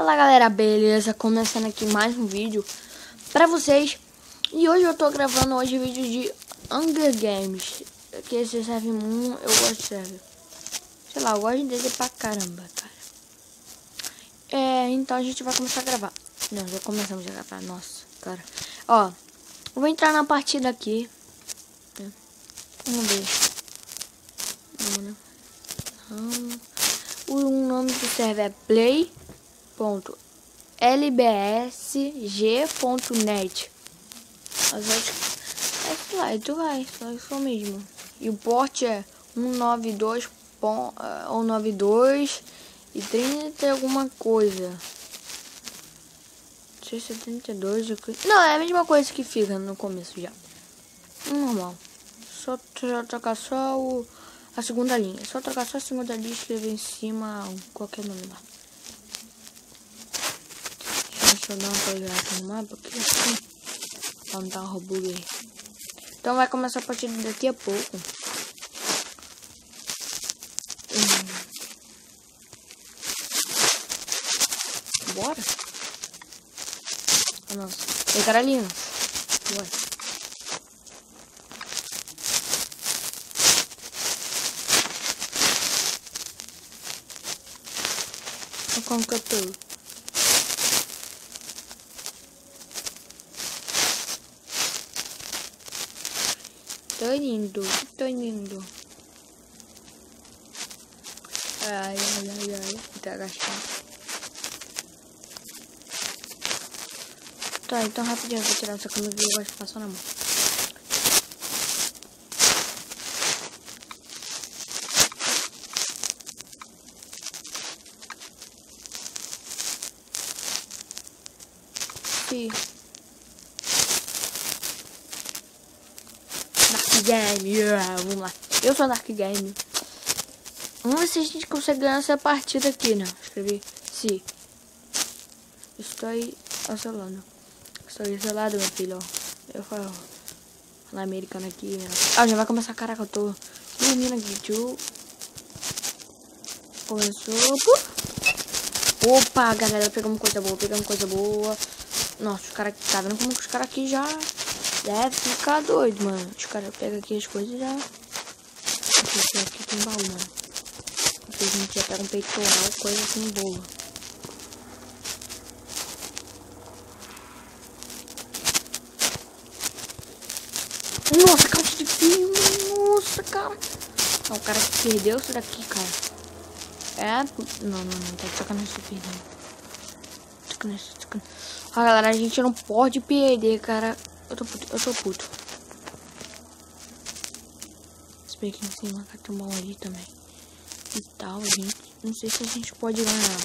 Fala galera, beleza? Começando aqui mais um vídeo pra vocês. E hoje eu tô gravando hoje vídeo de Hunger Games, que esse serve muito, eu gosto de serve. Sei lá, eu gosto dele pra caramba, cara. Então a gente vai começar a gravar. Não, já começamos a gravar, nossa, cara. Ó, eu vou entrar na partida aqui. Vamos ver. O nome do server é play.lbsg.net. Tu vai, só isso mesmo. E o port é 192 ou 92 e 30 alguma coisa. 672. Não, é a mesma coisa que fica no começo já. Normal. Só trocar só a segunda linha. Só trocar só a segunda linha e escrever em cima qualquer nome lá. Deixa eu dar uma coisa no mapa aqui. Pra não dar um bug aí. Então vai começar a partida daqui a pouco. Bora? Ah, nossa. Tem cara ali, bora. Como que eu tô? Tô indo. Ai. Tá agachado. Tá, então rapidinho eu vou tirar essa câmera que eu gosto de passar na mão. Dark Game, vamos lá. Eu sou Dark Game. Vamos ver se a gente consegue ganhar essa partida aqui, né? Escrevi se. Estou isolando. Estou isolado, meu filho. Eu falo na americana aqui, né? Ah, já vai começar. Caraca, eu tô dormindo aqui, tio. Começou. Opa, galera, pegamos coisa boa. Nossa, os caras aqui, tá vendo como que os caras aqui já deve ficar doido, mano. Os caras pegam aqui as coisas e já. Aqui tem baú, mano. Aqui a gente já pega um peitoral, coisa assim boa. Nossa, caixa de filme, nossa, cara. Não, o cara perdeu isso daqui, cara. Não, tá de sacanagem isso aqui, não. Ah, galera, a gente não pode perder, cara. Eu tô puto. Espera aqui em cima, cara, tem um baú ali também. E tal, gente. Não sei se a gente pode ganhar.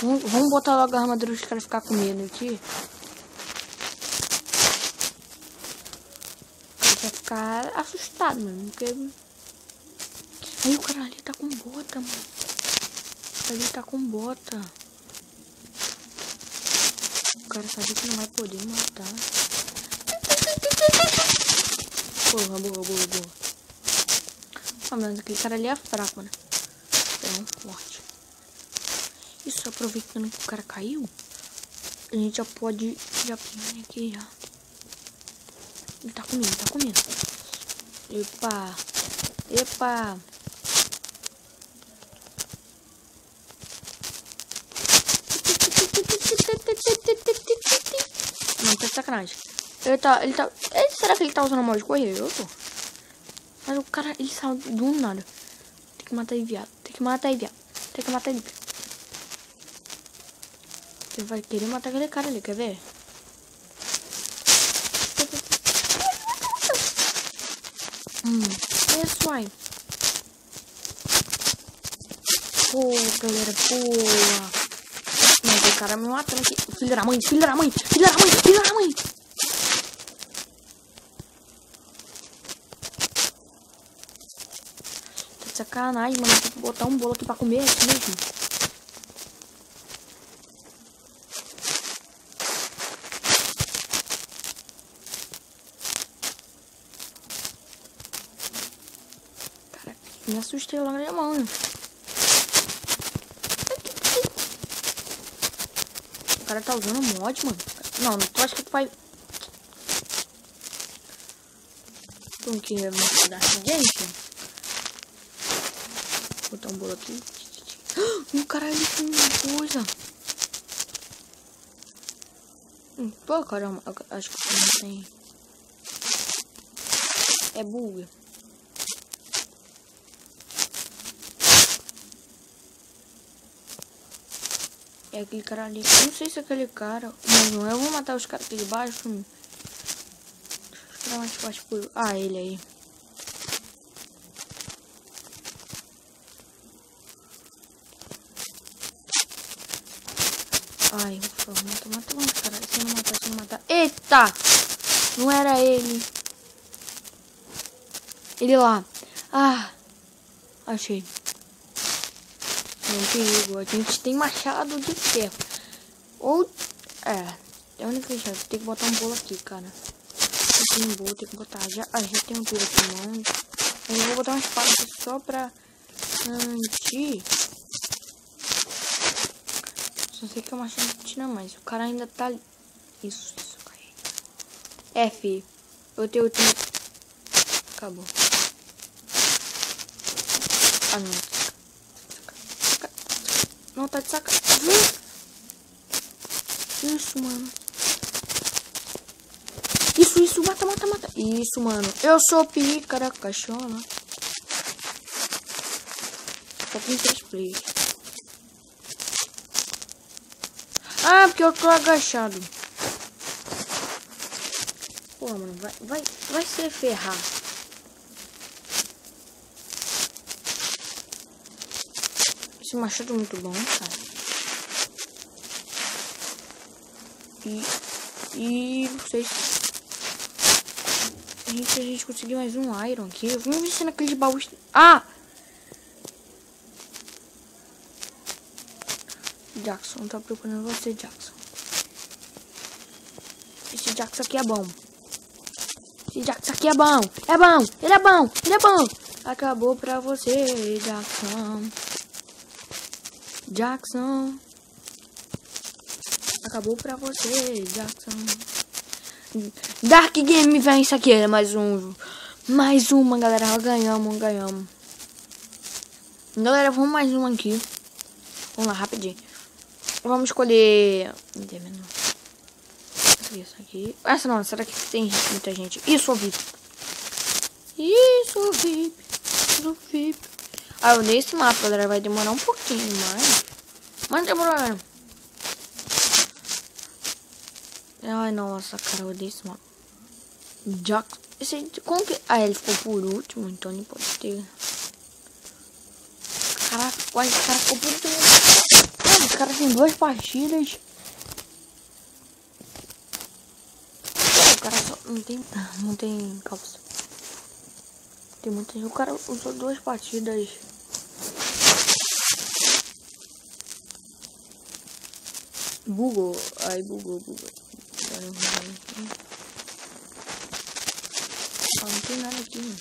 Vamos botar logo a armadura dos caras ficar com medo aqui. O cara vai ficar assustado, mano. Porque... aí o cara ali tá com bota, mano. O cara ali tá com bota. O cara sabe que não vai poder matar. Boa. Ah, mas aquele cara ali é fraco, né? Então, forte. Isso, aproveitando que o cara caiu, a gente já pode... já pingar aqui, já. Ele tá comendo. Epa. Não, tá de sacanagem. Será que ele tá usando a modo de correr? Eu tô. Mas o cara, ele saiu do nada. Tem que matar ele, viado. Ele vai querer matar aquele cara ali, quer ver? Isso aí. Pô, galera, boa. Mas o cara me matando aqui. Filho da mãe. Tá de sacanagem, mano. Tem que botar um bolo aqui pra comer aqui mesmo. Cara, me assustei logo na mão, né? O cara tá usando mod, mano. Não, tu acha que tu vai... Como que é dar gente? Vou botar um bolo aqui. Caralho, tem coisa. Pô, caramba. Acho que não tem... É bug. É aquele cara ali. Eu não sei se é aquele cara. Mas não, eu vou matar os caras aqui de baixo. Os caras mais fortes por... Ah, ele aí. Ai, mata, cara. Se não matar. Eita! Não era ele. Ele lá. Ah! Achei. Não perigo. A gente tem machado de ferro. Ou... É a única chave. Tem que botar um bolo aqui, cara. Tem um bolo, tem que botar. Já tem um bolo aqui, mano. Eu vou botar uma espada aqui só pra... Anti... Só sei que é uma chatina mais. O cara ainda tá... Isso. F. Eu tenho... Acabou. Ah, não. Não, tá de sacanagem. Isso, mano. Isso. Mata. Isso, mano. Eu sou pícara, cachorro. Só tem 3 players. Ah, porque eu tô agachado. Pô, mano, vai se ferrar. Esse machado é muito bom, cara. E vocês... A gente conseguiu mais um iron aqui. Vamos ver se naquele baú... Ah! Jackson, tá procurando você, Jackson. Esse Jackson aqui é bom. Esse Jackson aqui é bom. É bom. Ele é bom. Acabou pra você, Jackson. Jackson. Acabou pra você, Jackson. Dark Game vence aqui. É mais uma, galera. Ganhamos. Galera, vamos mais uma aqui. Vamos lá, rapidinho. Vamos escolher... Isso aqui. Essa não, será que tem muita gente? Isso, VIP. Ah, eu dei esse mapa, galera. Vai demorar um pouquinho, mas não tem problema. Ai, nossa, cara, eu odeio esse mapa. Jack... Como que... Ah, ele ficou por último, então ele pode ter... Caraca, esse cara ficou por último. Mano, esse cara tem 2 partidas. O cara só... Não tem calça. Tem muita gente. O cara usou 2 partidas. Bugou. Aí bugou. Não tem nada aqui, mano.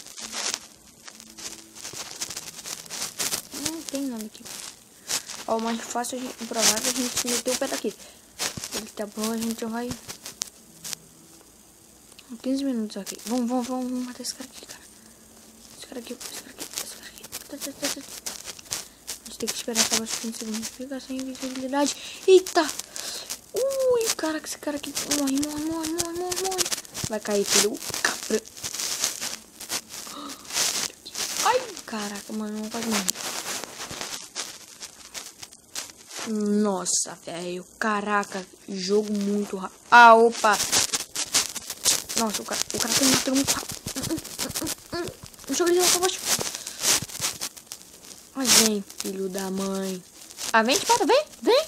Não tem nada aqui. Ó, o mais fácil, provável, a gente meter o pé daqui. Ele tá bom, a gente vai... 15 minutos aqui. Vamos matar esse cara aqui, cara. Esse cara aqui. A gente tem que esperar acabar os 15 segundos. Fica sem invisibilidade. Eita! Ui, caraca, esse cara aqui morre. Vai cair, filho. Ai, caraca, mano, não pode morrer. Nossa, velho. Caraca, jogo muito rápido. Ah, opa. Nossa, o cara tá me matando muito rápido. Joga ele lá pra baixo. Ai, vem, filho da mãe. Ah, vem, espada, vem. Vem,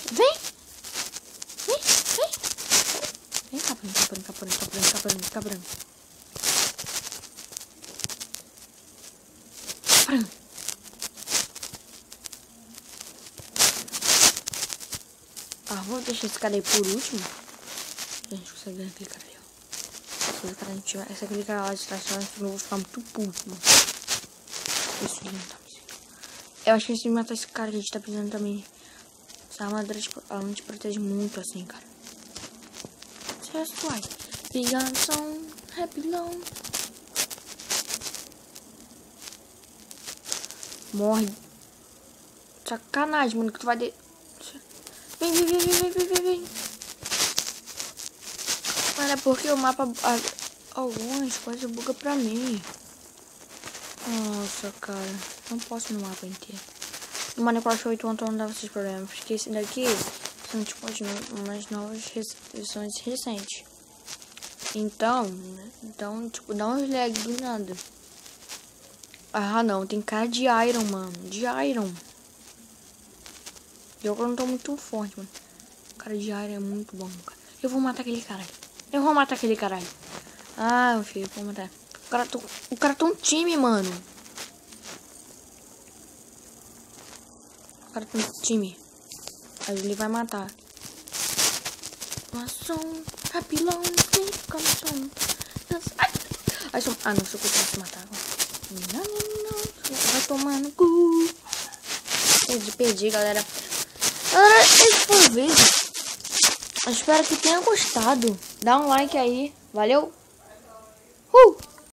cabrão. Ah, vou deixar esse cara aí por último. A gente consegue ganhar aquele cara ali, ó. Se aquele cara lá de trás, eu vou ficar muito puto, mano. Isso, ele não tá me... Eu acho que se matar esse cara, a gente tá precisando também Essa armadura, tipo, ela não te protege muito assim, cara. Just like Beyonce, Happy Long. Morre. Sacanagem, mano, que tu vai de... Vem. Mano, é porque o mapa... Algumas coisas buga pra mim. Nossa, cara. Não posso no mapa inteiro. No Minecraft 8 ontem não dava esses problemas. Porque esse daqui são tipo umas novas versões recentes. Então, tipo, dá uns lag do nada. Ah, não. Tem cara de Iron, mano. De Iron. Eu agora não tô muito forte, mano. Cara de Iron é muito bom, cara. Eu vou matar aquele caralho. Ah, meu filho, eu vou matar. O cara tá um time, mano. O cara tá um time. Aí ele vai matar. Rapilão, ai, ah, não, se eu conseguir matar agora. Não. Vai tomar no cu. Perdi, galera. Galera, esse foi o vídeo. Eu espero que tenha gostado. Dá um like aí. Valeu.